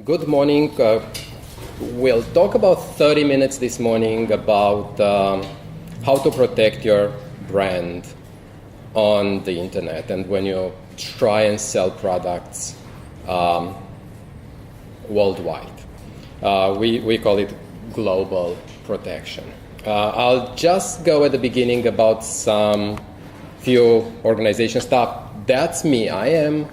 Good morning. We'll talk about 30 minutes this morning about how to protect your brand on the internet and when you try and sell products worldwide. We call it global protection. I'll just go at the beginning about some few organization stuff. That's me. I am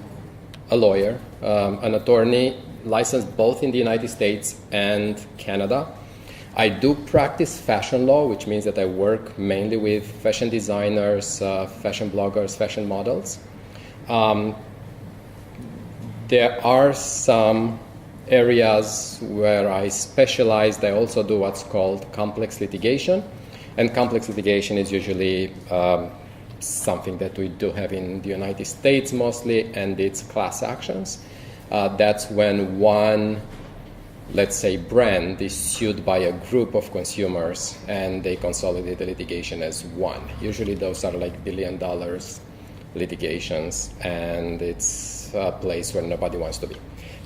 a lawyer, an attorney, licensed both in the United States and Canada. I do practice fashion law, which means that I work mainly with fashion designers, fashion bloggers, fashion models. There are some areas where I specialized. I also do what's called complex litigation. And complex litigation is usually something that we do have in the United States mostly, and it's class actions. That's when one, let's say, brand is sued by a group of consumers and they consolidate the litigation as one. Usually those are like $1 billion litigations, and it's a place where nobody wants to be.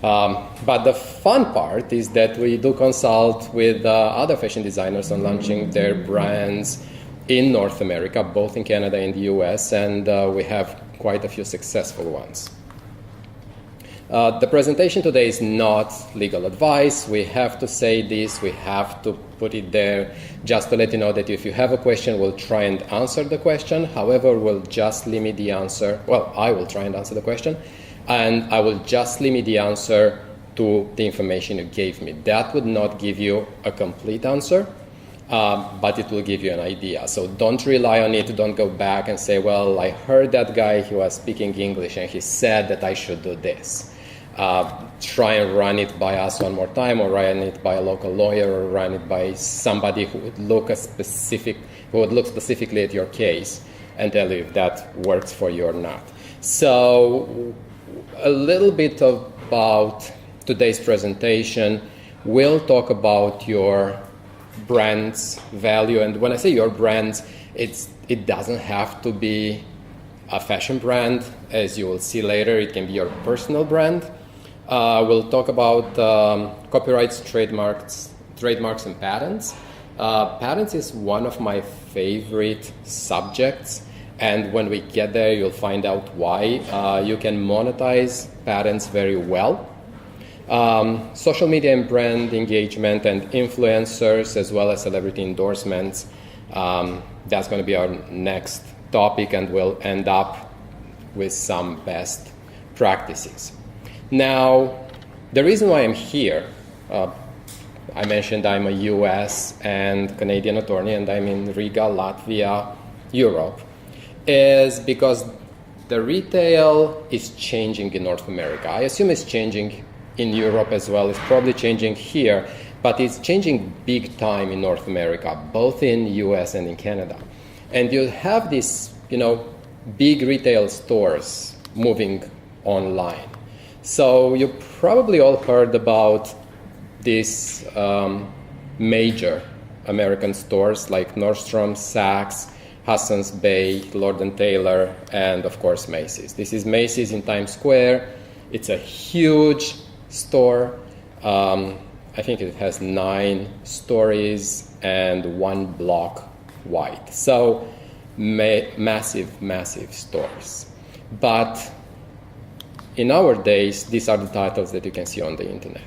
But the fun part is that we do consult with other fashion designers on launching their brands in North America, both in Canada and the US, and we have quite a few successful ones. The presentation today is not legal advice. We have to say this, we have to put it there just to let you know that if you have a question, we'll try and answer the question. However, we'll just limit the answer. Well, I will try and answer the question, and I will just limit the answer to the information you gave me. That would not give you a complete answer, but it will give you an idea. So don't rely on it. Don't go back and say, well, I heard that guy, he was speaking English, and he said that I should do this. Try and run it by us one more time, or run it by a local lawyer, or run it by somebody who would look specifically at your case and tell you if that works for you or not. So a little bit about today's presentation. We'll talk about your brand's value, and when I say your brand's, it doesn't have to be a fashion brand. As you will see later, it can be your personal brand. We'll talk about copyrights, trademarks, and patents. Patents is one of my favorite subjects, and when we get there, you'll find out why. You can monetize patents very well. Social media and brand engagement and influencers, as well as celebrity endorsements. That's going to be our next topic, and we'll end up with some best practices. Now, the reason why I'm here, I mentioned I'm a US and Canadian attorney, and I'm in Riga, Latvia, Europe, is because the retail is changing in North America. I assume it's changing in Europe as well. It's probably changing here, but it's changing big time in North America, both in US and in Canada. And you have these, big retail stores moving online. So you probably all heard about these major American stores like Nordstrom, Saks, Hudson's Bay, Lord & Taylor, and of course Macy's. This is Macy's in Times Square. It's a huge store. I think it has 9 stories and 1 block wide. So massive stores. But in our days, these are the titles that you can see on the internet.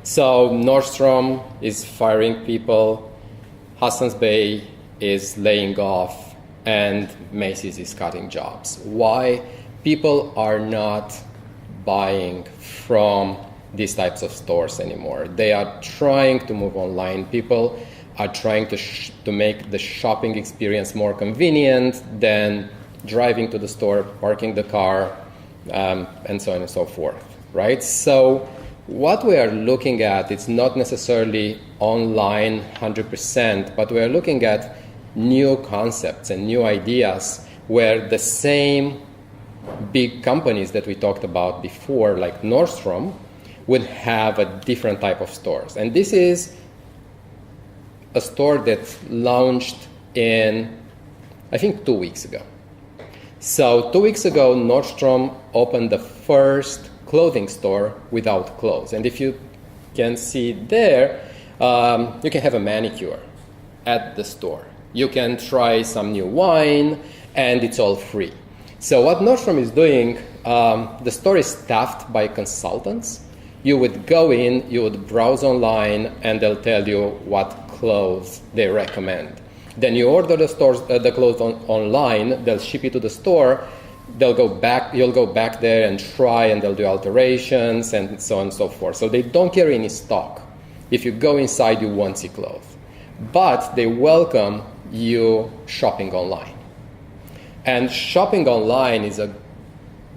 So Nordstrom is firing people, Hudson's Bay is laying off, and Macy's is cutting jobs. Why? People are not buying from these types of stores anymore. They are trying to move online. People are trying to make the shopping experience more convenient than driving to the store, parking the car, and so on and so forth, right? So what we are looking at, it's not necessarily online 100%, but we are looking at new concepts and new ideas where the same big companies that we talked about before, like Nordstrom, would have a different type of stores. And this is a store that launched in, I think, 2 weeks ago. So 2 weeks ago, Nordstrom opened the first clothing store without clothes. And if you can see there, you can have a manicure at the store. You can try some new wine, and it's all free. So what Nordstrom is doing, the store is staffed by consultants. You would go in, you would browse online, and they'll tell you what clothes they recommend. Then you order the clothes online, they'll ship it to the store, you'll go back there and try, and they'll do alterations, and so on and so forth. So they don't carry any stock. If you go inside, you won't see clothes. But they welcome you shopping online. And shopping online is a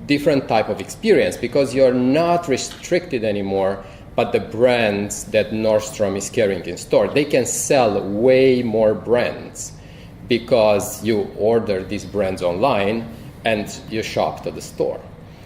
different type of experience because you're not restricted anymore but the brands that Nordstrom is carrying in store. They can sell way more brands because you order these brands online and you shop to the store.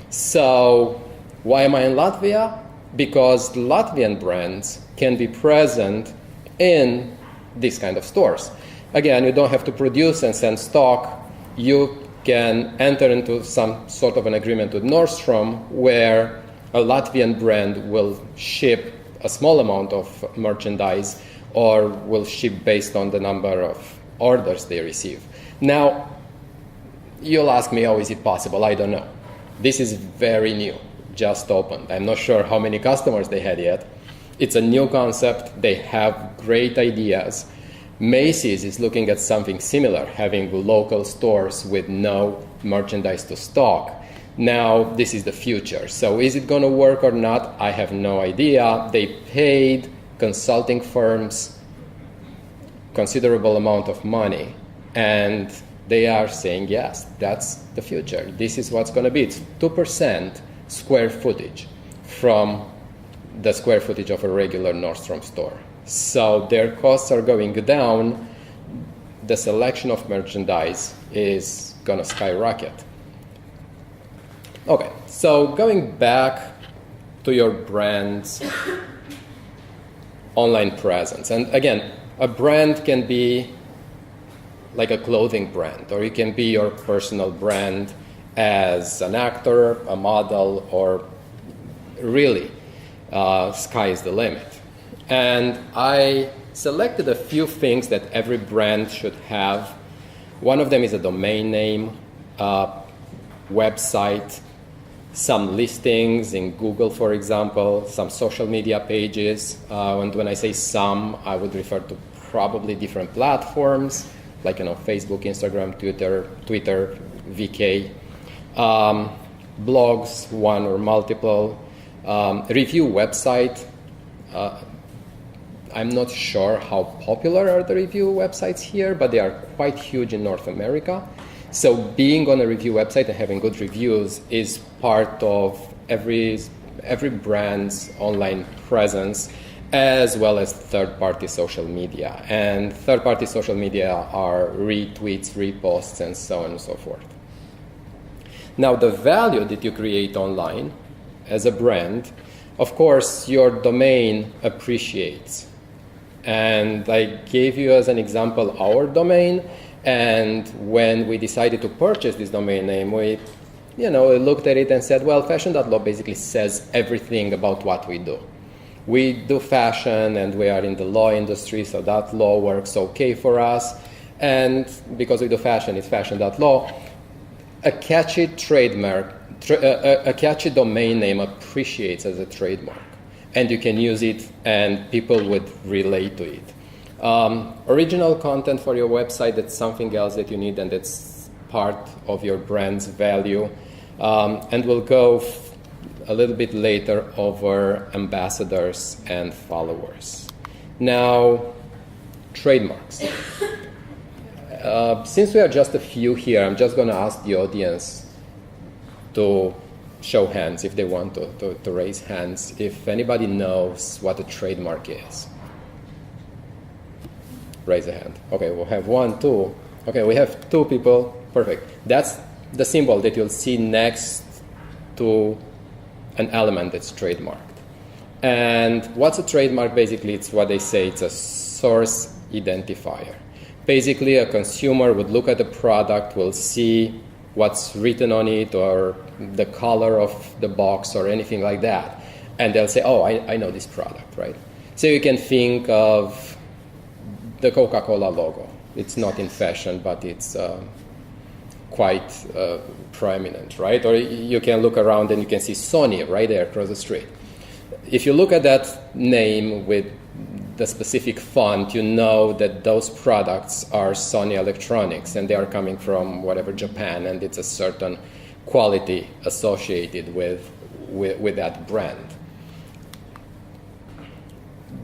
So why am I in Latvia? Because Latvian brands can be present in these kind of stores. Again, you don't have to produce and send stock. You can enter into some sort of an agreement with Nordstrom where a Latvian brand will ship a small amount of merchandise or will ship based on the number of orders they receive. Now, you'll ask me, how is it possible? I don't know. This is very new, just opened. I'm not sure how many customers they had yet. It's a new concept. They have great ideas. Macy's is looking at something similar, having local stores with no merchandise to stock. Now, this is the future. So is it going to work or not? I have no idea. They paid consulting firms considerable amount of money, and they are saying, yes, that's the future. This is what's going to be. It's 2% square footage from the square footage of a regular Nordstrom store. So their costs are going down. The selection of merchandise is going to skyrocket. Okay, so going back to your brand's online presence. And again, a brand can be like a clothing brand, or it can be your personal brand as an actor, a model, or really, sky is the limit. And I selected a few things that every brand should have. One of them is a domain name, website, some listings in Google, for example, some social media pages. And when I say some, I would refer to probably different platforms, like Facebook, Instagram, Twitter, VK, blogs, one or multiple, review website. I'm not sure how popular are the review websites here, but they are quite huge in North America. So being on a review website and having good reviews is part of every brand's online presence, as well as third-party social media. And third-party social media are retweets, reposts, and so on and so forth. Now, the value that you create online as a brand, of course, your domain appreciates. And I gave you as an example our domain. And when we decided to purchase this domain name, we looked at it and said, well, fashion.law basically says everything about what we do. We do fashion and we are in the law industry, so that law works okay for us. And because we do fashion, it's fashion.law. A catchy trademark, a catchy domain name appreciates as a trademark. And you can use it and people would relate to it. Original content for your website, that's something else that you need and that's part of your brand's value. And we'll go a little bit later over ambassadors and followers. Now, trademarks. Since we are just a few here, I'm just going to ask the audience to show hands if they want to raise hands, if anybody knows what a trademark is. Raise a hand. Okay, we'll have 1, 2. Okay, we have 2 people. Perfect. That's the symbol that you'll see next to an element that's trademarked. And what's a trademark? Basically, it's what they say, it's a source identifier. Basically, a consumer would look at the product, will see what's written on it or the color of the box or anything like that. And they'll say, oh, I know this product, right? So you can think of the Coca-Cola logo. It's not in fashion, but it's quite prominent, right? Or you can look around and you can see Sony right there across the street. If you look at that name with the specific font, you know that those products are Sony Electronics and they are coming from whatever Japan, and it's a certain quality associated with that brand.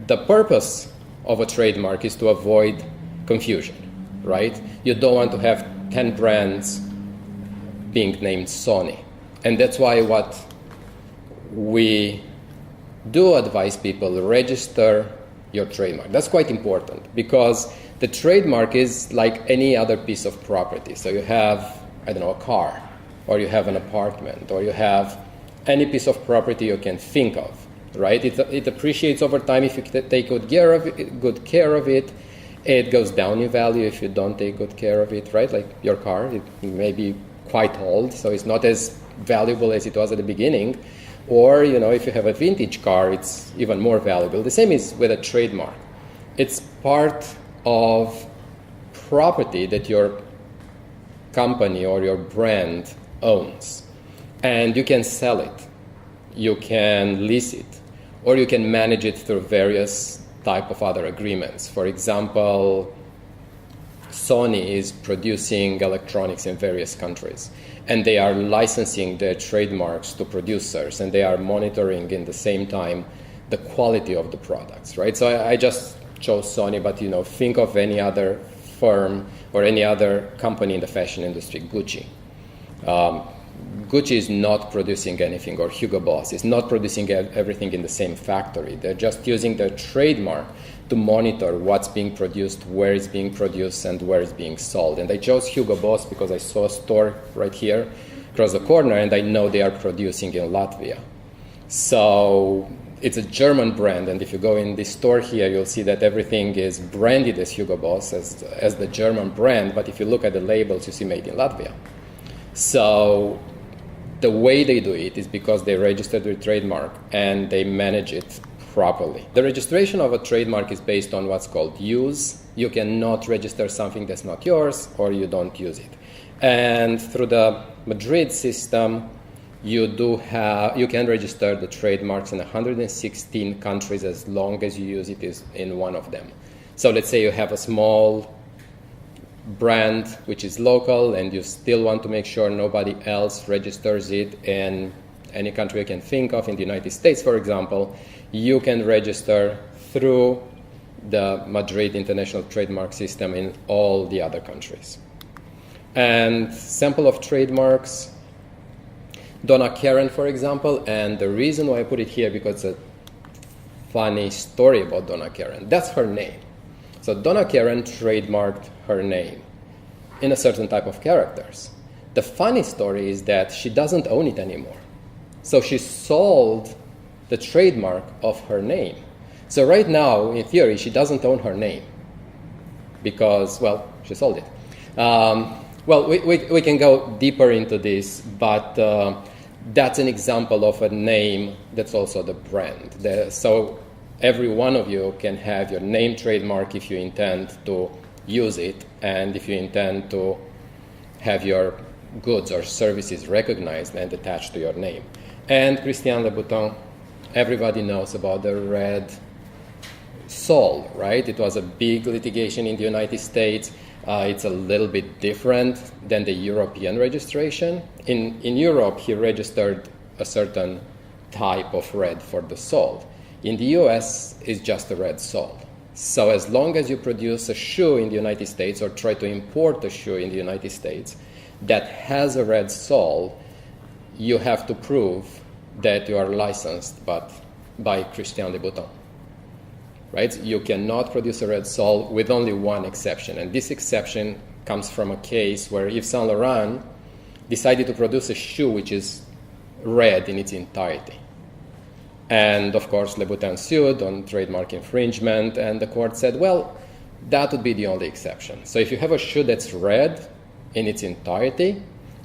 The purpose of a trademark is to avoid confusion, right? You don't want to have 10 brands being named Sony. And that's why what we do advise people, register your trademark. That's quite important because the trademark is like any other piece of property. So you have, I don't know, a car, or you have an apartment, or you have any piece of property you can think of, right? It appreciates over time if you take good care of it. It goes down in value if you don't take good care of it, right? Like your car, it may be quite old, so it's not as valuable as it was at the beginning. Or, if you have a vintage car, it's even more valuable. The same is with a trademark. It's part of property that your company or your brand owns. And you can sell it, you can lease it, or you can manage it through various type of other agreements. For example, Sony is producing electronics in various countries, and they are licensing their trademarks to producers, and they are monitoring in the same time the quality of the products, right? So I just chose Sony, but think of any other firm or any other company in the fashion industry, Gucci. Gucci is not producing anything, or Hugo Boss is not producing everything in the same factory. They're just using their trademark to monitor what's being produced, where it's being produced, and where it's being sold. And I chose Hugo Boss because I saw a store right here across the corner, and I know they are producing in Latvia. So it's a German brand, and if you go in this store here, you'll see that everything is branded as Hugo Boss, as the German brand, but if you look at the labels, you see made in Latvia. So the way they do it is because they register their trademark and they manage it properly. The registration of a trademark is based on what's called use. You cannot register something that's not yours, or you don't use it. And through the Madrid system, you can register the trademarks in 116 countries as long as you use it in one of them. So let's say you have a small brand which is local and you still want to make sure nobody else registers it in any country you can think of. In the United States, for example, you can register through the Madrid International Trademark System in all the other countries. And sample of trademarks, Donna Karen, for example, and the reason why I put it here because it's a funny story about Donna Karen. That's her name. So Donna Karen trademarked her name in a certain type of characters. The funny story is that she doesn't own it anymore. So she sold the trademark of her name. So right now, in theory, she doesn't own her name because, she sold it. We can go deeper into this, but that's an example of a name that's also the brand. So every one of you can have your name trademark if you intend to use it and if you intend to have your goods or services recognized and attached to your name. And Christian Louboutin, everybody knows about the red sole, right? It was a big litigation in the United States. It's a little bit different than the European registration. In Europe, he registered a certain type of red for the sole. In the US, it's just a red sole. So as long as you produce a shoe in the United States or try to import a shoe in the United States that has a red sole, you have to prove that you are licensed by Christian Louboutin. Right? You cannot produce a red sole with only one exception. And this exception comes from a case where Yves Saint Laurent decided to produce a shoe which is red in its entirety. And of course, Louboutin sued on trademark infringement, and the court said, that would be the only exception. So if you have a shoe that's red in its entirety,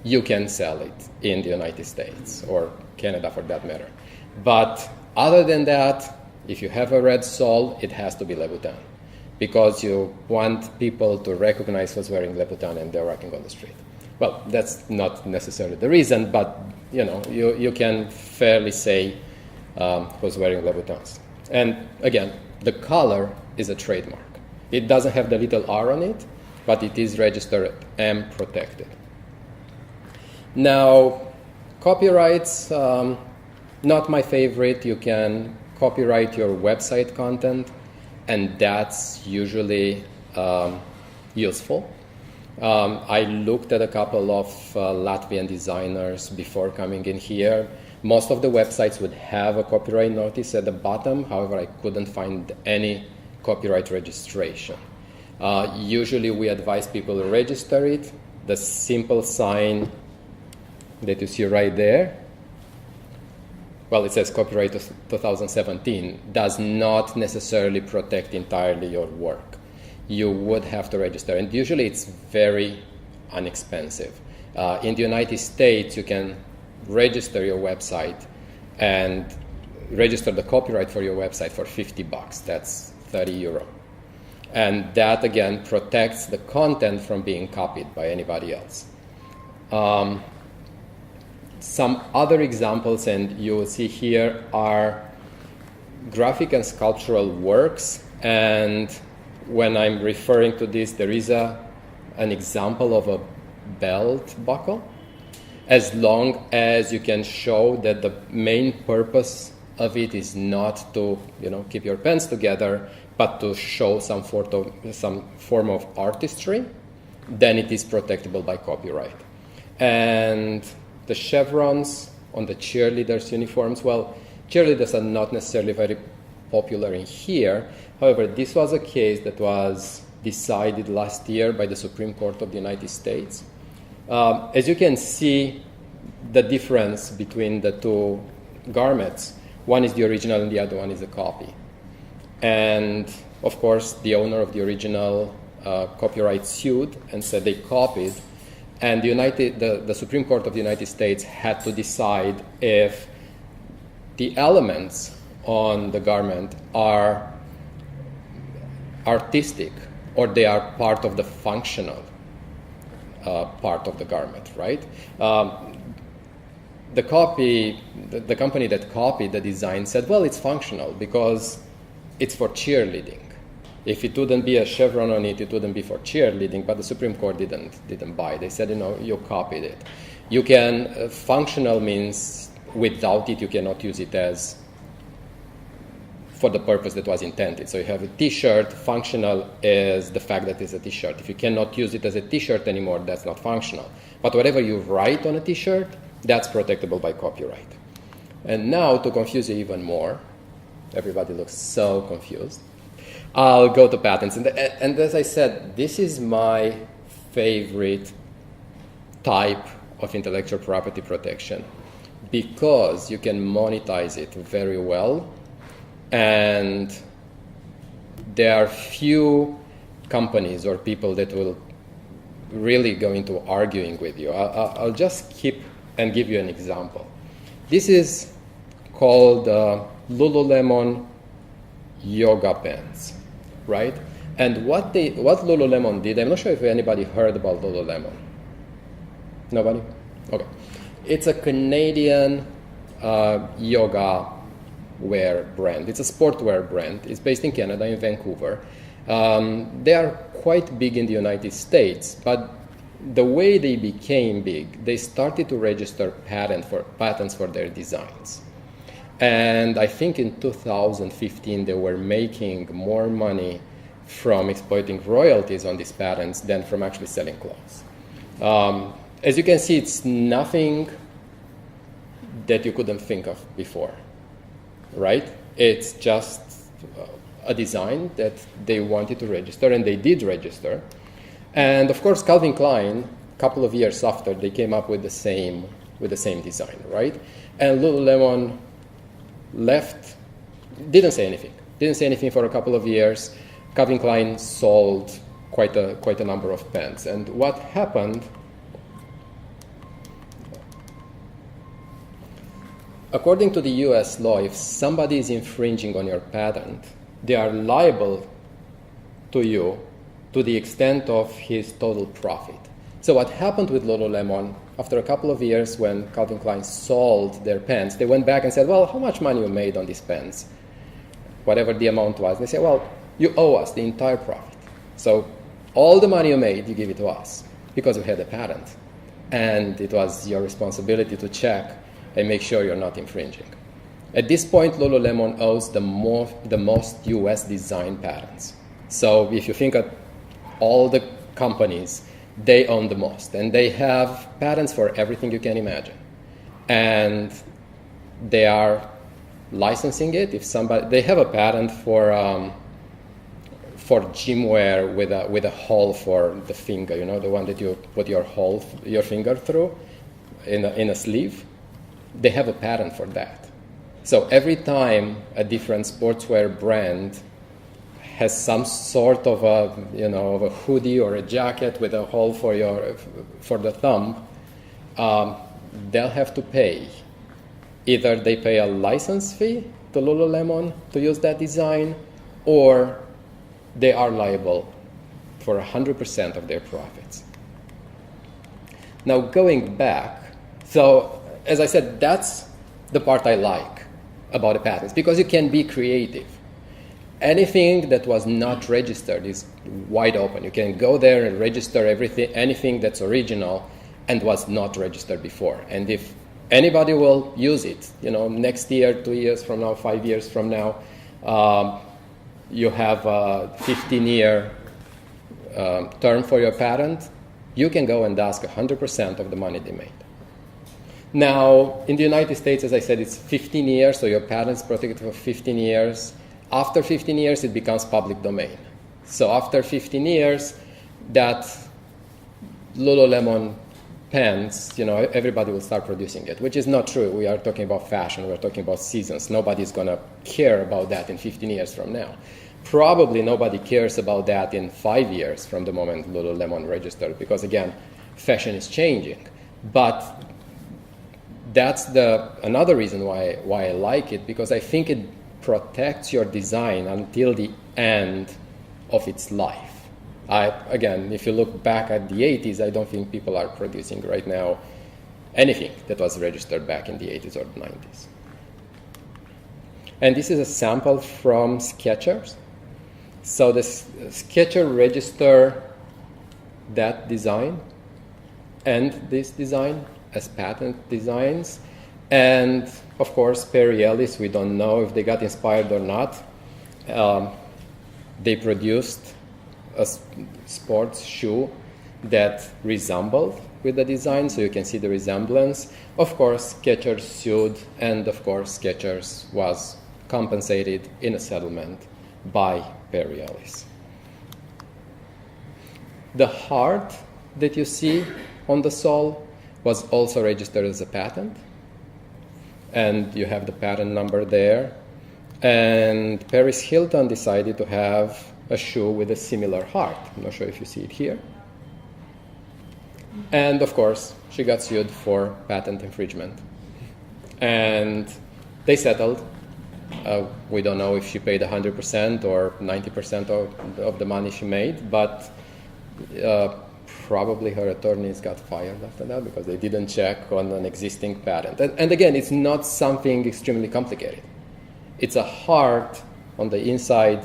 you can sell it in the United States or Canada for that matter. But other than that, if you have a red sole, it has to be Louboutin, because you want people to recognize who's wearing Louboutin and they're walking on the street. Well, that's not necessarily the reason, but you can fairly say who's wearing Louboutins. And again, the color is a trademark. It doesn't have the little R on it, but it is registered and protected. Now, copyrights, not my favorite. You can copyright your website content, and that's usually useful. I looked at a couple of Latvian designers before coming in here. Most of the websites would have a copyright notice at the bottom. However, I couldn't find any copyright registration. Usually we advise people to register it. The simple sign that you see right there, well, it says copyright 2017, does not necessarily protect entirely your work. You would have to register, and usually it's very inexpensive. In the United States, you can register your website and register the copyright for your website for $50. That's 30 euro. And that, again, protects the content from being copied by anybody else. Some other examples, and you will see here, are graphic and sculptural works. And when I'm referring to this, there is an example of a belt buckle, as long as you can show that the main purpose of it is not to keep your pants together, but to show some form of artistry, then it is protectable by copyright. And the chevrons on the cheerleaders' uniforms, well, cheerleaders are not necessarily very popular in here. However, this was a case that was decided last year by the Supreme Court of the United States. As you can see, the difference between the two garments, one is the original and the other one is a copy. And of course, the owner of the original copyright sued and said they copied. And the Supreme Court of the United States had to decide if the elements on the garment are artistic or they are part of the functional part of the garment, right? The company that copied the design said, well, it's functional because it's for cheerleading. If it wouldn't be a chevron on it, it wouldn't be for cheerleading. But the Supreme Court didn't buy. They said, you copied it. You can functional means without it you cannot use it as for the purpose that was intended. So you have a T-shirt. Functional is the fact that it's a T-shirt. If you cannot use it as a T-shirt anymore, that's not functional. But whatever you write on a T-shirt, that's protectable by copyright. And now, to confuse you even more, everybody looks so confused, I'll go to patents. And as I said, this is my favorite type of intellectual property protection because you can monetize it very well. And there are few companies or people that will really go into arguing with you. I'll just keep and give you an example. This is called Lululemon yoga pants, right? And what Lululemon did, I'm not sure if anybody heard about Lululemon. Nobody? Okay. It's a Canadian yoga wear brand. It's a sportwear brand. It's based in Canada, in Vancouver. They are quite big in the United States, but the way they became big, they started to register patents for their designs. And I think in 2015 they were making more money from exploiting royalties on these patents than from actually selling clothes. As you can see, it's nothing that you couldn't think of before, right? It's just a design that they wanted to register, and they did register. And of course, Calvin Klein, a couple of years after, they came up with the same design, right? And Lululemon left, didn't say anything for a couple of years. Calvin Klein sold quite a number of pants. And what happened according to the US law, if somebody is infringing on your patent, they are liable to you to the extent of his total profit. So what happened with Lululemon, after a couple of years when Calvin Klein sold their pants, they went back and said, well, how much money you made on these pants? Whatever the amount was. They said, well, you owe us the entire profit. So all the money you made, you give it to us because you had a patent. And it was your responsibility to check and make sure you're not infringing. At this point, Lululemon owns the most US design patents. So if you think of all the companies, they own the most. And they have patents for everything you can imagine. And they are licensing it. If somebody, they have a patent for gym wear with a hole for the finger, you know, the one that you put your finger through in a sleeve. They have a patent for that. So every time a different sportswear brand has some sort of of a hoodie or a jacket with a hole for the thumb, they'll have to pay. Either they pay a license fee to Lululemon to use that design, or they are liable for 100% of their profits. Now, going back, so as I said, that's the part I like about the patents, because you can be creative. Anything that was not registered is wide open. You can go there and register anything that's original and was not registered before. And if anybody will use it, next year, 2 years from now, 5 years from now, you have a 15-year term for your patent, you can go and ask 100% of the money they made. Now, in the United States, as I said, it's 15 years, so your patent's protected for 15 years. After 15 years, it becomes public domain. So after 15 years, that Lululemon pants, everybody will start producing it, which is not true. We are talking about fashion. We're talking about seasons. Nobody's going to care about that in 15 years from now. Probably nobody cares about that in 5 years from the moment Lululemon registered, because, again, fashion is changing. But that's another reason why I like it, because I think it protects your design until the end of its life. Again, if you look back at the 80s, I don't think people are producing right now anything that was registered back in the 80s or the 90s. And this is a sample from Skechers. So the Skechers register that design and this design as patent designs. And of course, Perry Ellis, we don't know if they got inspired or not. They produced a sports shoe that resembled with the design, so you can see the resemblance. Of course, Skechers sued, and of course, Skechers was compensated in a settlement by Perry Ellis. The heart that you see on the sole was also registered as a patent, and you have the patent number there. And Paris Hilton decided to have a shoe with a similar heart. I'm not sure if you see it here. And of course, she got sued for patent infringement. And they settled. We don't know if she paid 100% or 90% of the money she made, but probably her attorneys got fired after that because they didn't check on an existing patent. And again, it's not something extremely complicated. It's a heart on the inside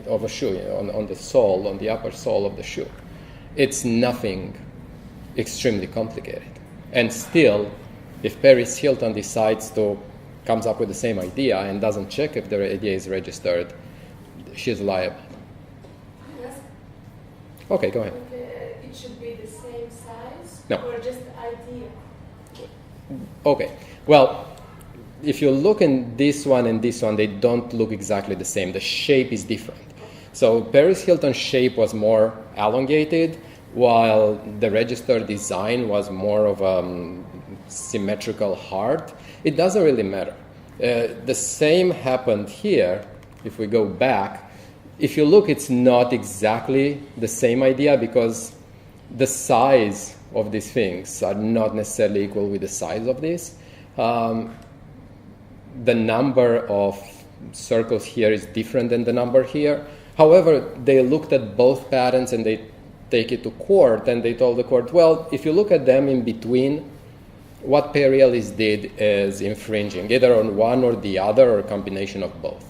of a shoe, on the sole, on the upper sole of the shoe. It's nothing extremely complicated. And still, if Paris Hilton comes up with the same idea and doesn't check if the idea is registered, she's liable. Yes. Okay, go ahead. It should be the same size? No. Or just the idea? Okay. Well, if you look in this one and this one, they don't look exactly the same. The shape is different. So Paris Hilton's shape was more elongated, while the registered design was more of a symmetrical heart. It doesn't really matter. The same happened here. If we go back, if you look, it's not exactly the same idea because the size of these things are not necessarily equal with the size of this. The number of circles here is different than the number here. However, they looked at both patents and they take it to court, and they told the court, well, if you look at them in between, what Perielis did is infringing, either on one or the other or a combination of both.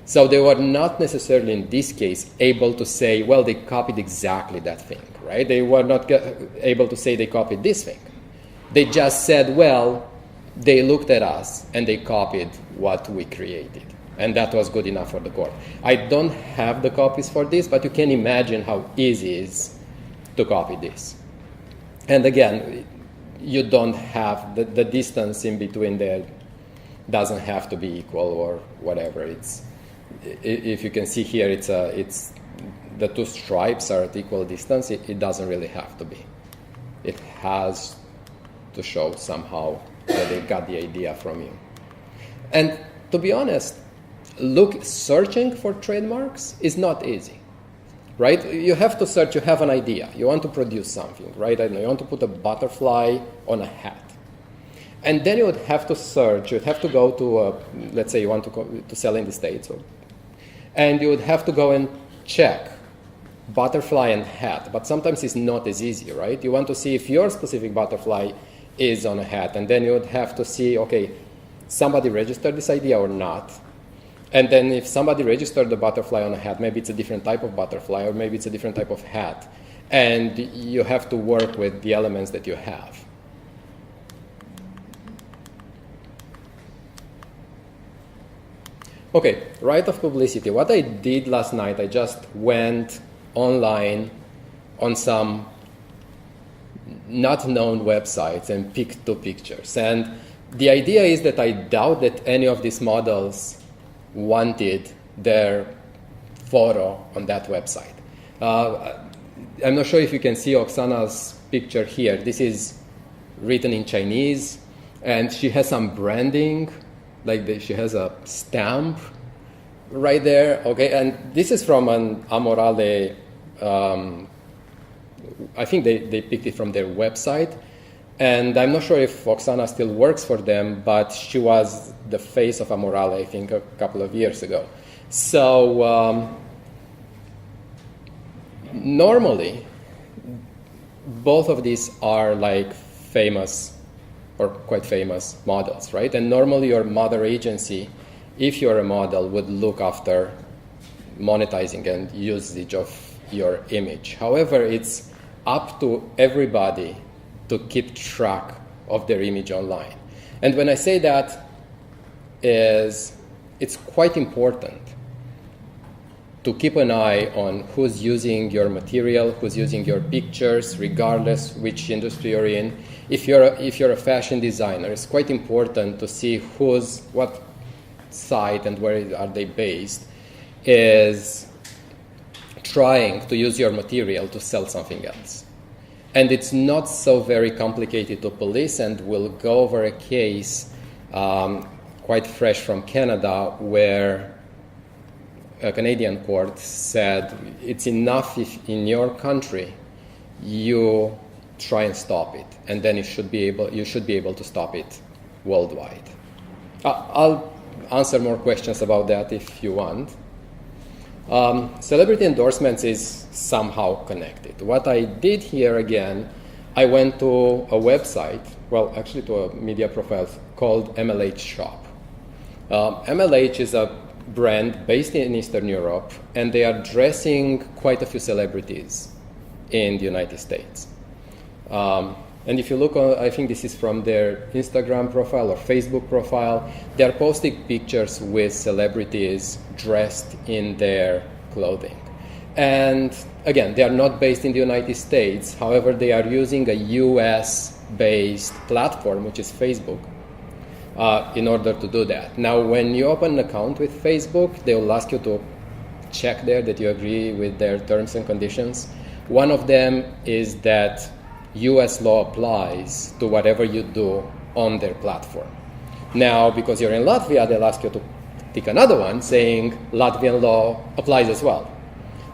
So they were not necessarily in this case able to say, well, they copied exactly that thing, right? They were not able to say they copied this thing. They just said, well, they looked at us and they copied what we created. And that was good enough for the court. I don't have the copies for this, but you can imagine how easy it is to copy this. And again, you don't have the distance in between there doesn't have to be equal or whatever. It's, if you can see here, it's the two stripes are at equal distance. It doesn't really have to be. It has to show somehow that they got the idea from you. And to be honest, searching for trademarks is not easy, right? You have to search, you have an idea. You want to produce something, right? I don't know, you want to put a butterfly on a hat. And then you would have to search, you'd have to go to, let's say you want to sell in the States, and you would have to go and check butterfly and hat. But sometimes it's not as easy, right? You want to see if your specific butterfly is on a hat, and then you would have to see, okay, somebody registered this idea or not. And then if somebody registered the butterfly on a hat, maybe it's a different type of butterfly, or maybe it's a different type of hat. And you have to work with the elements that you have. Okay, right of publicity. What I did last night, I just went online on some not known websites and picked 2 pictures. And the idea is that I doubt that any of these models wanted their photo on that website. I'm not sure if you can see Oksana's picture here. This is written in Chinese, and she has some branding, she has a stamp right there. Okay, and this is from an Amorale. I think they picked it from their website. And I'm not sure if Oksana still works for them, but she was the face of Amorale, I think, a couple of years ago. So normally, both of these are like famous or quite famous models, right? And normally your mother agency, if you're a model, would look after monetizing and usage of your image. However, it's up to everybody to keep track of their image online. And when I say that, it's quite important to keep an eye on who's using your material, who's using your pictures, regardless which industry you're in. If you're a fashion designer, it's quite important to see what site and where are they based is trying to use your material to sell something else. And it's not so very complicated to police, and we'll go over a case quite fresh from Canada where a Canadian court said it's enough if in your country you try and stop it, and then you should be able to stop it worldwide. I'll answer more questions about that if you want. Celebrity endorsements is somehow connected. What I did here again, I went to a website, well, actually to a media profile called MLH Shop. MLH is a brand based in Eastern Europe, and they are dressing quite a few celebrities in the United States. And if you look, I think this is from their Instagram profile or Facebook profile, they're posting pictures with celebrities dressed in their clothing. And again, they are not based in the United States. However, they are using a US-based platform, which is Facebook, in order to do that. Now, when you open an account with Facebook, they will ask you to check there that you agree with their terms and conditions. One of them is that US law applies to whatever you do on their platform. Now, because you're in Latvia, they'll ask you to tick another one saying Latvian law applies as well.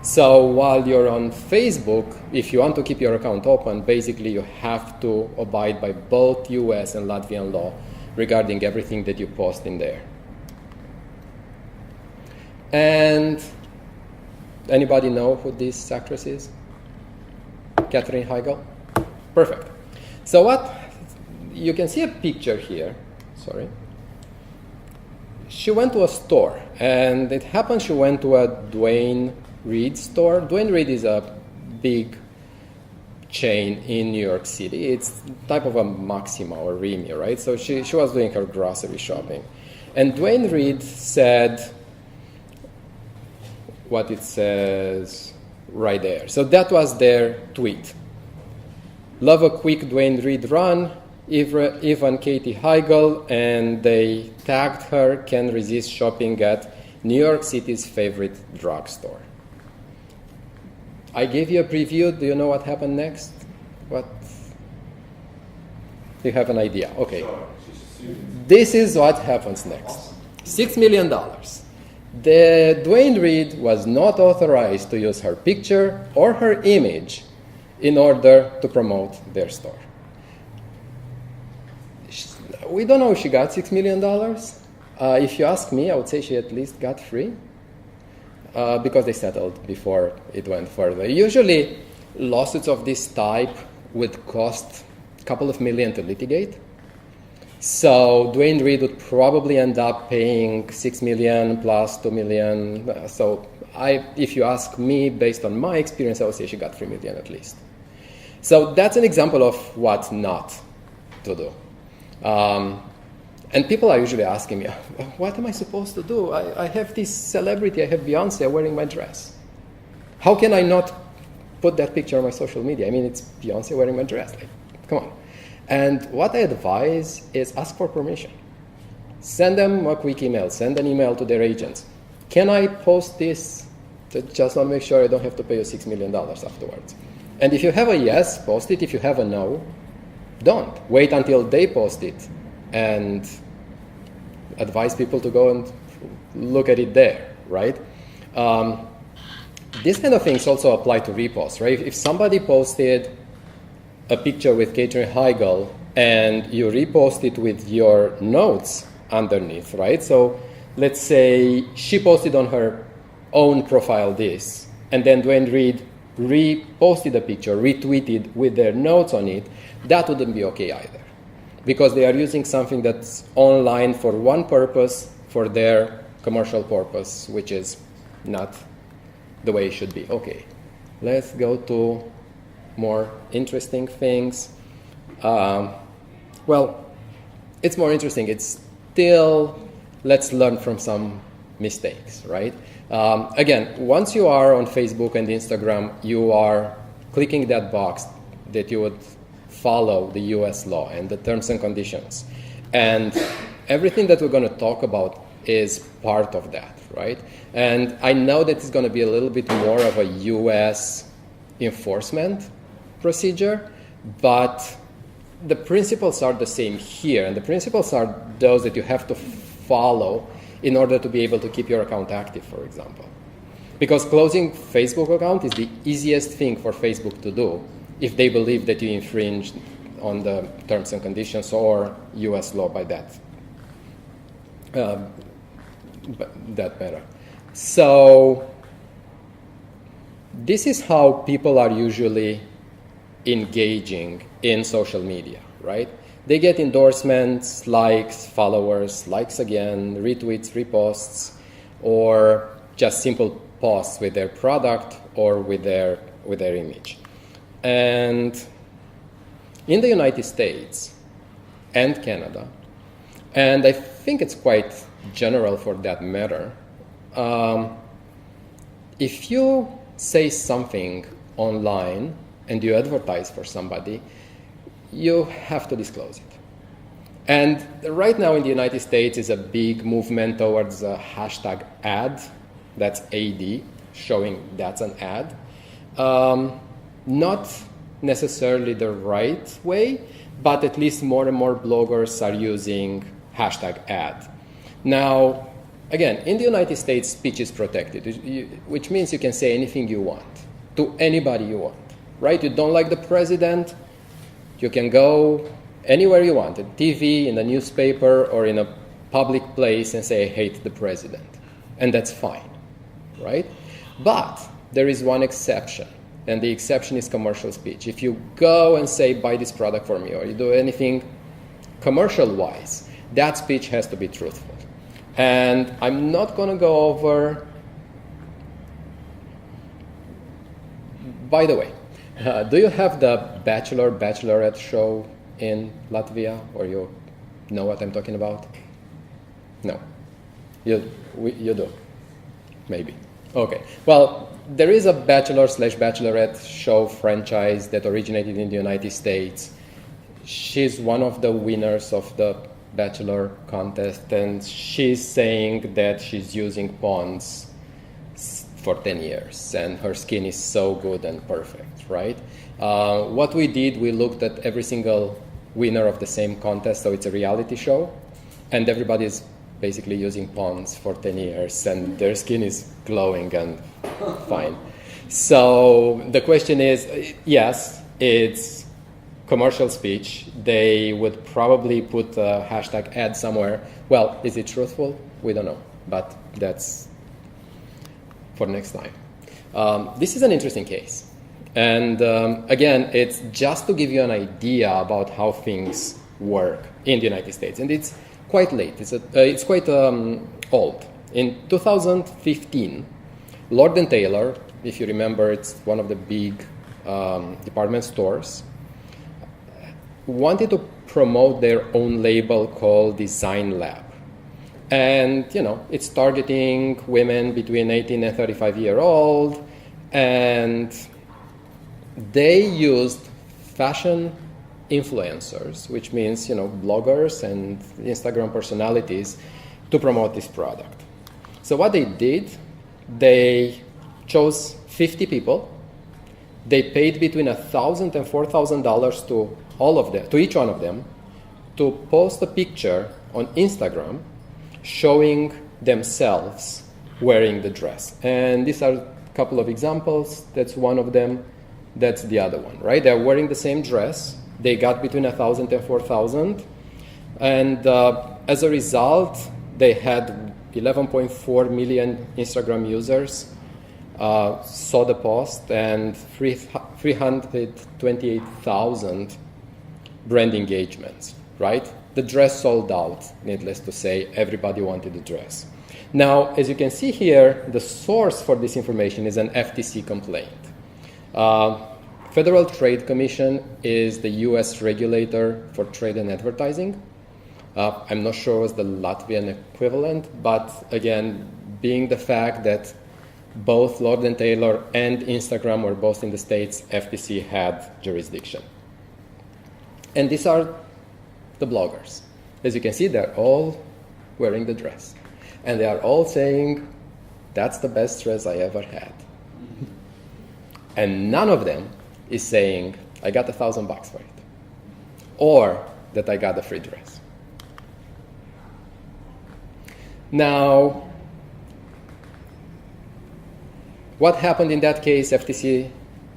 So while you're on Facebook, if you want to keep your account open, basically you have to abide by both US and Latvian law regarding everything that you post in there. And anybody know who this actress is? Katherine Heigl? Perfect. So what, you can see a picture here, sorry. She went to a store, and it happened she went to a Dwayne Reed store. Dwayne Reed is a big chain in New York City. It's type of a Maxima or Remy, right? So she was doing her grocery shopping. And Dwayne Reed said what it says right there. So that was their tweet. Love a quick Dwayne Reed run, even Katie Heigl, and they tagged her, can't resist shopping at New York City's favorite drugstore. I gave you a preview. Do you know what happened next? What? Do you have an idea? Okay. This is what happens next. $6 million. The Dwayne Reed was not authorized to use her picture or her image in order to promote their store. We don't know if she got $6 million. If you ask me, I would say she at least got free because they settled before it went further. Usually, lawsuits of this type would cost a couple of million to litigate. So Dwayne Reed would probably end up paying $6 million plus $2 million. So if you ask me, based on my experience, I would say she got $3 million at least. So that's an example of what not to do. And people are usually asking me, what am I supposed to do? I have this celebrity, I have Beyonce wearing my dress. How can I not put that picture on my social media? I mean, it's Beyonce wearing my dress. Like, come on. And what I advise is ask for permission. Send them a quick email. Send an email to their agents. Can I post this? Just want to make sure I don't have to pay you $6 million afterwards. And if you have a yes, post it. If you have a no, don't. Wait until they post it and advise people to go and look at it there, right? These kind of things also apply to reposts, right? If somebody posted a picture with Katherine Heigl and you repost it with your notes underneath, right? So let's say she posted on her own profile this, and then Dwayne Reed reposted the picture, retweeted with their notes on it, that wouldn't be okay either. Because they are using something that's online for one purpose, for their commercial purpose, which is not the way it should be. Okay, let's go to more interesting things. Well, it's more interesting. It's still, let's learn from some mistakes, right? Again, once you are on Facebook and Instagram, you are clicking that box that you would follow the US law and the terms and conditions. And everything that we're going to talk about is part of that, right? And I know that it's going to be a little bit more of a US enforcement procedure, but the principles are the same here, and the principles are those that you have to follow in order to be able to keep your account active, for example. Because closing Facebook account is the easiest thing for Facebook to do if they believe that you infringed on the terms and conditions or US law by that matter. So this is how people are usually engaging in social media, right? They get endorsements, likes, followers, likes again, retweets, reposts, or just simple posts with their product or with their image. And in the United States and Canada, and I think it's quite general for that matter, if you say something online and you advertise for somebody, you have to disclose it. And right now in the United States is a big movement towards a hashtag ad, that's AD, showing that's an ad. Not necessarily the right way, but at least more and more bloggers are using hashtag ad. Now, again, in the United States, speech is protected, which means you can say anything you want to anybody you want, right? You don't like the president, you can go anywhere you want, on TV, in a newspaper, or in a public place, and say, I hate the president. And that's fine, right? But there is one exception, and the exception is commercial speech. If you go and say, buy this product for me, or you do anything commercial-wise, that speech has to be truthful. And I'm not going to go over... By the way, do you have the Bachelorette show in Latvia, or you know what I'm talking about? No. You do? Maybe. Okay. Well, there is a Bachelor/Bachelorette show franchise that originated in the United States. She's one of the winners of the Bachelor contest, and she's saying that she's using Pond's for 10 years, and her skin is so good and perfect, right? What we did, we looked at every single winner of the same contest, so it's a reality show, and everybody's basically using Pond's for 10 years, and their skin is glowing and fine. So the question is, yes, it's commercial speech. They would probably put a hashtag ad somewhere. Well, is it truthful? We don't know, but that's for next time. This is an interesting case. And again, it's just to give you an idea about how things work in the United States. And it's quite late. It's quite old. In 2015, Lord & Taylor, if you remember, it's one of the big department stores, wanted to promote their own label called Design Lab. And, it's targeting women between 18 and 35-year-old, and they used fashion influencers, which means, bloggers and Instagram personalities, to promote this product. So what they did, they chose 50 people. They paid between $1,000 and $4,000 to all of them, to each one of them, to post a picture on Instagram showing themselves wearing the dress. And these are a couple of examples. That's one of them. That's the other one, right? They're wearing the same dress. They got between 1,000 and 4,000. And as a result, they had 11.4 million Instagram users saw the post, and 328,000 brand engagements, right? The dress sold out, needless to say. Everybody wanted the dress. Now, as you can see here, the source for this information is an FTC complaint. Federal Trade Commission is the U.S. regulator for trade and advertising. I'm not sure what's the Latvian equivalent, but again, being the fact that both Lord & Taylor and Instagram were both in the States, FTC had jurisdiction. And these are the bloggers. As you can see, they're all wearing the dress. And they are all saying, that's the best dress I ever had. And none of them is saying, I got $1,000 for it. Or that I got a free dress. Now, what happened in that case? FTC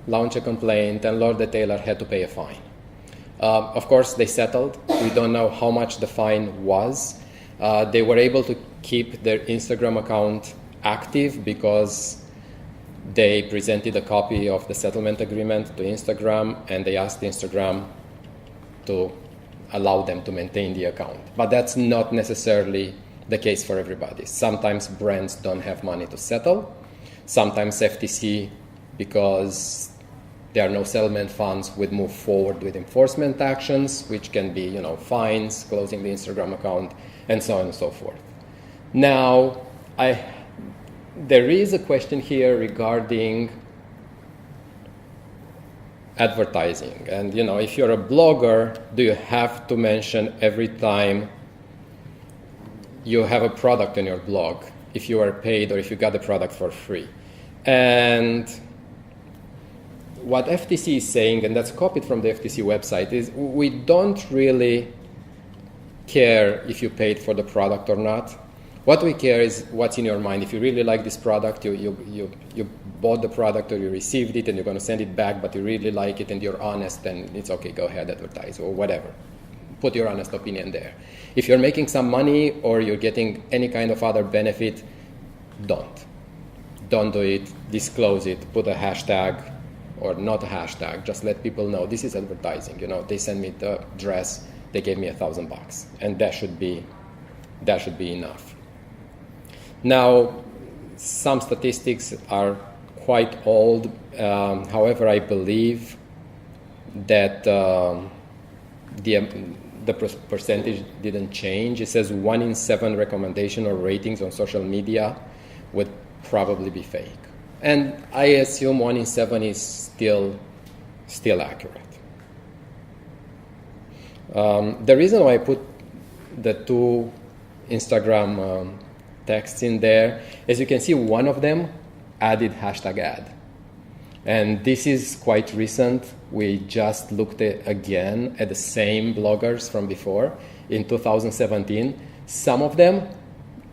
launched a complaint, and Lord & Taylor had to pay a fine. Of course, they settled. We don't know how much the fine was. They were able to keep their Instagram account active because they presented a copy of the settlement agreement to Instagram, and they asked Instagram to allow them to maintain the account. But that's not necessarily the case for everybody. Sometimes brands don't have money to settle. Sometimes FTC, because there are no settlement funds, would move forward with enforcement actions, which can be, fines, closing the Instagram account, and so on and so forth. Now, there is a question here regarding advertising. And, if you're a blogger, do you have to mention every time you have a product on your blog, if you are paid or if you got the product for free? And what FTC is saying, and that's copied from the FTC website, is we don't really care if you paid for the product or not. What we care is what's in your mind. If you really like this product, you bought the product or you received it and you're going to send it back, but you really like it and you're honest, then it's okay, go ahead, advertise or whatever. put your honest opinion there. If you're making some money or you're getting any kind of other benefit, don't. Don't do it, disclose it, put a hashtag or not a hashtag, just let people know this is advertising. They sent me the dress, they gave me $1,000, and that should be enough. Now, some statistics are quite old. However, I believe that the percentage didn't change. It says 1 in 7 recommendation or ratings on social media would probably be fake. And I assume 1 in 7 is still accurate. The reason why I put the 2 Instagram texts in there, as you can see, one of them added hashtag ad. And this is quite recent. We just looked again at the same bloggers from before in 2017. Some of them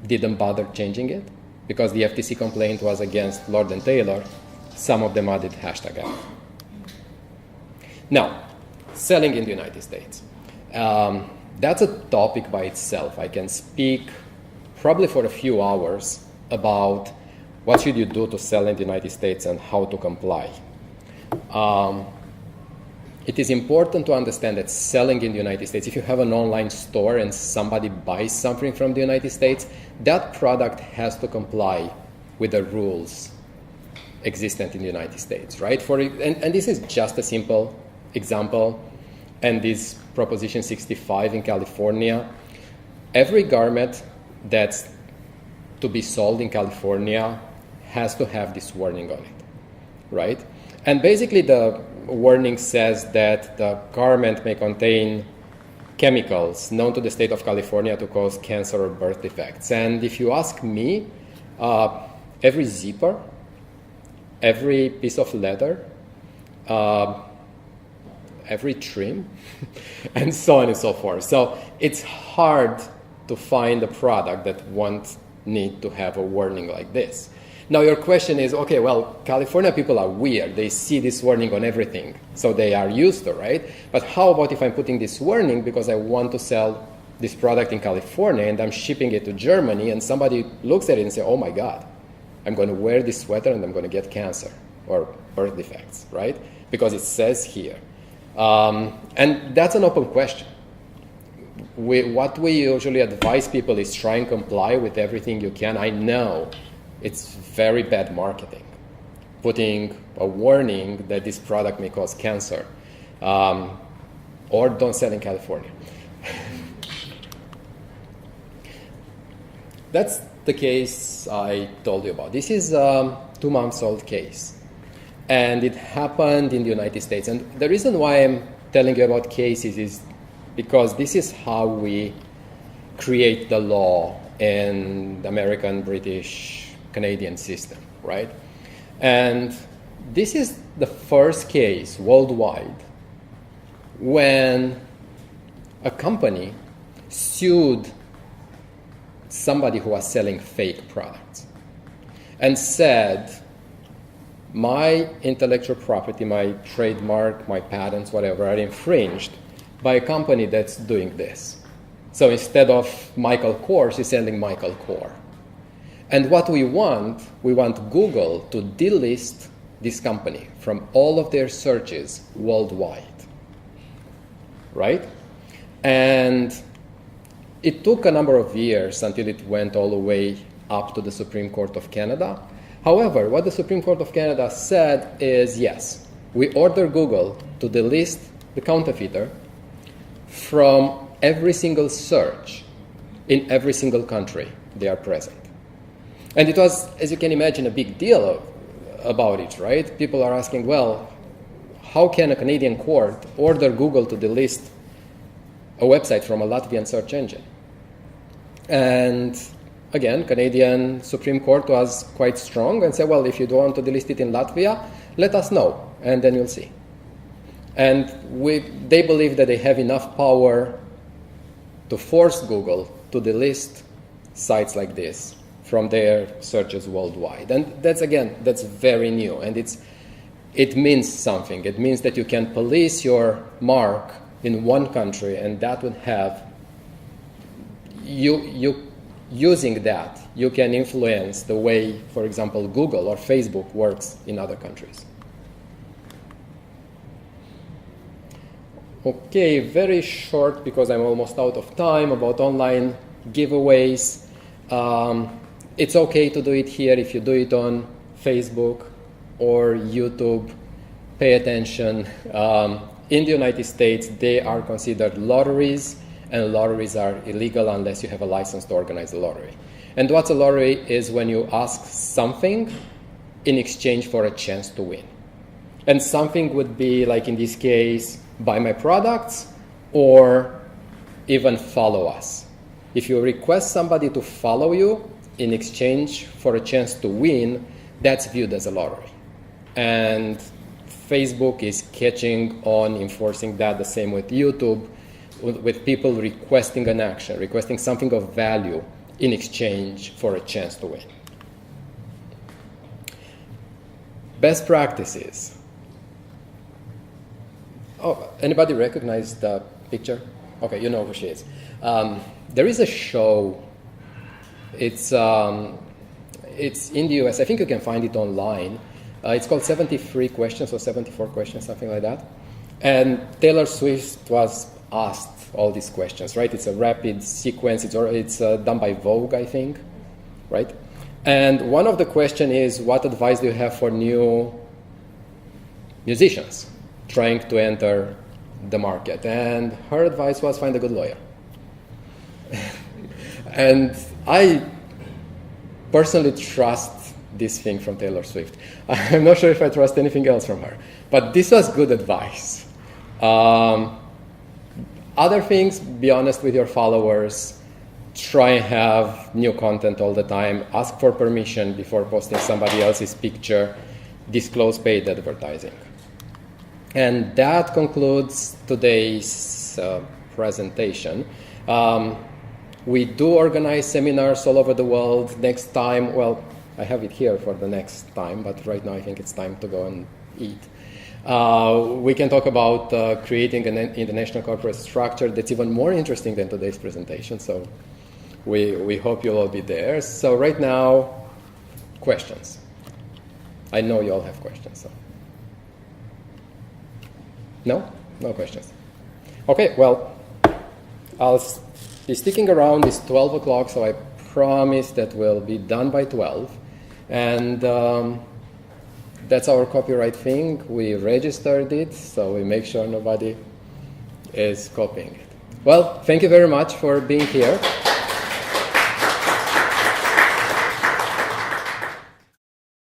didn't bother changing it because the FTC complaint was against Lord & Taylor. Some of them added hashtag ad. Now, selling in the United States. That's a topic by itself. I can speak probably for a few hours about what should you do to sell in the United States and how to comply. It is important to understand that selling in the United States, if you have an online store and somebody buys something from the United States, that product has to comply with the rules existent in the United States, right? And this is just a simple example, and this Proposition 65 in California. Every garment that's to be sold in California has to have this warning on it, right? And basically the warning says that the garment may contain chemicals known to the state of California to cause cancer or birth defects. And if you ask me, every zipper, every piece of leather, every trim, and so on and so forth. So it's hard to find a product that won't need to have a warning like this. Now your question is, okay, well, California people are weird. They see this warning on everything, so they are used to, right? But how about if I'm putting this warning because I want to sell this product in California and I'm shipping it to Germany and somebody looks at it and says, oh my God, I'm going to wear this sweater and I'm going to get cancer or birth defects, right? Because it says here. And that's an open question. What we usually advise people is try and comply with everything you can. I know it's very bad marketing, putting a warning that this product may cause cancer, or don't sell in California. That's the case I told you about. This is a 2-month-old case, and it happened in the United States. And the reason why I'm telling you about cases is because this is how we create the law in the American, British, Canadian system, right? And this is the first case worldwide when a company sued somebody who was selling fake products and said, my intellectual property, my trademark, my patents, whatever, are infringed by a company that's doing this. So instead of Michael Kors, he's selling Michael Kors. And what we want Google to delist this company from all of their searches worldwide, right? And it took a number of years until it went all the way up to the Supreme Court of Canada. However, what the Supreme Court of Canada said is, yes, we order Google to delist the counterfeiter from every single search in every single country they are present. And it was, as you can imagine, a big deal about it, right? People are asking, well, how can a Canadian court order Google to delist a website from a Latvian search engine? And again, Canadian Supreme Court was quite strong and said, well, if you don't want to delist it in Latvia, let us know, and then you'll see. And they believe that they have enough power to force Google to delist sites like this from their searches worldwide. And that's very new, and it means something. It means that you can police your mark in one country, and that would have you using that, you can influence the way, for example, Google or Facebook works in other countries. Okay, very short because I'm almost out of time about online giveaways. It's okay to do it here if you do it on Facebook or YouTube. Pay attention. In the United States, they are considered lotteries, and lotteries are illegal unless you have a license to organize a lottery. And what's a lottery is when you ask something in exchange for a chance to win. And something would be, like in this case, buy my products or even follow us. If you request somebody to follow you in exchange for a chance to win, that's viewed as a lottery. And Facebook is catching on enforcing that, the same with YouTube, with people requesting an action, requesting something of value in exchange for a chance to win. Best practices. Oh, anybody recognize the picture? Okay, you know who she is. There is a show. It's in the US. I think you can find it online. It's called 73 Questions or 74 Questions, something like that. And Taylor Swift was asked all these questions, right? It's a rapid sequence. It's done by Vogue, I think, right? And one of the questions is, what advice do you have for new musicians trying to enter the market? And her advice was, find a good lawyer. And I personally trust this thing from Taylor Swift. I'm not sure if I trust anything else from her, but this was good advice. Other things, be honest with your followers, try and have new content all the time, ask for permission before posting somebody else's picture, disclose paid advertising. And that concludes today's presentation. We do organize seminars all over the world. Next time, well, I have it here for the next time, but right now I think it's time to go and eat. We can talk about creating an international corporate structure that's even more interesting than today's presentation, so we hope you'll all be there. So right now, questions. I know you all have questions. So. No? No questions. Okay, well, I'll be sticking around. It's 12 o'clock, so I promise that we'll be done by 12. And that's our copyright thing. We registered it, so we make sure nobody is copying it. Well, thank you very much for being here.